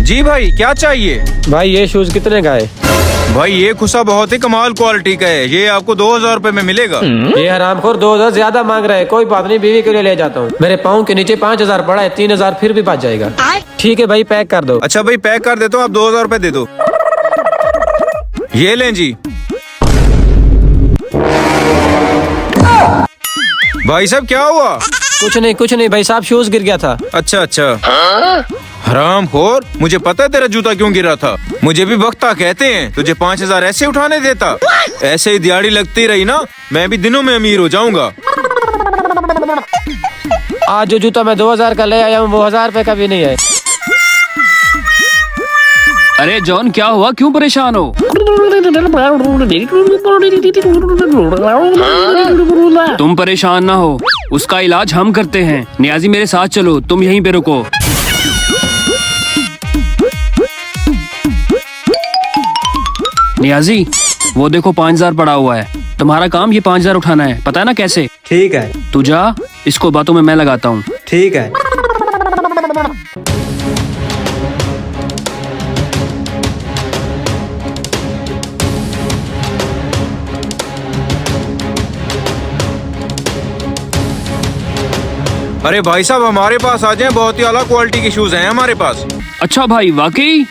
जी भाई, क्या चाहिए? भाई ये शूज कितने का है? भाई ये खुसा बहुत ही कमाल क्वालिटी का है, ये आपको 2000 रुपए में मिलेगा। ये हरामखोर 2000 ज्यादा मांग रहा है। कोई बात नहीं, बीवी के लिए ले जाता हूँ। मेरे पाँव के नीचे 5000 पड़ा है, 3000 फिर भी बच जाएगा। ठीक है भाई, पैक कर दो। अच्छा भाई, पैक कर देता हूँ, आप 2000 रुपए दे दो। ये लें जी। भाई साहब क्या हुआ? कुछ नहीं भाई साहब, शूज गिर गया था। अच्छा अच्छा। हरामखोर, मुझे पता है तेरा जूता क्यों गिरा था। मुझे भी बख्ता कहते हैं, तुझे 5000 ऐसे उठाने देता। ऐसे ही दिहाड़ी लगती रही ना, मैं भी दिनों में अमीर हो जाऊंगा। आज जो जूता मैं 2000 का ले आया हूँ वो 1000 रुपए का भी नहीं है। अरे जॉन, क्या हुआ, क्यों परेशान हो? तुम परेशान ना हो, उसका इलाज हम करते हैं। नियाजी मेरे साथ चलो, तुम यहीं पे रुको। नियाजी, वो देखो 5000 पड़ा हुआ है। तुम्हारा काम ये 5000 उठाना है, पता है ना कैसे? ठीक है। तू जा, इसको बातों में मैं लगाता हूँ। ठीक है। अरे भाई साहब, हमारे पास आ जाएं, बहुत ही आला क्वालिटी के शूज हैं हमारे पास। अच्छा भाई, वाकई?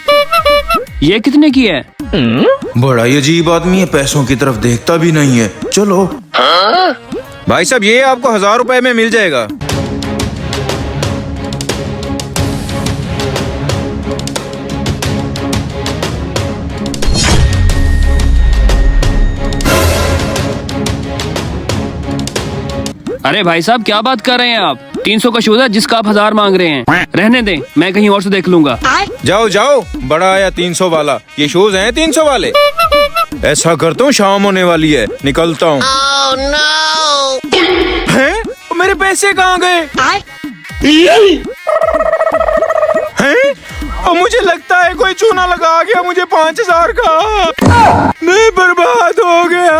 ये कितने की है? बड़ा ही अजीब आदमी है, पैसों की तरफ देखता भी नहीं है। चलो। भाई साहब, ये आपको 1000 रुपए में मिल जाएगा। अरे भाई साहब, क्या बात कर रहे हैं आप? 300 का शूज है जिसका आप 1000 मांग रहे हैं। रहने दें, मैं कहीं और से देख लूंगा। जाओ जाओ, बड़ा आया 300 वाला। ये शूज हैं 300 वाले। ऐसा करता हूँ, शाम होने वाली है, निकलता हूँ। हैं? मेरे पैसे कहाँ गए? हैं? और मुझे लगता है कोई चूना लगा गया मुझे 5000 का। मैं बर्बाद हो गया।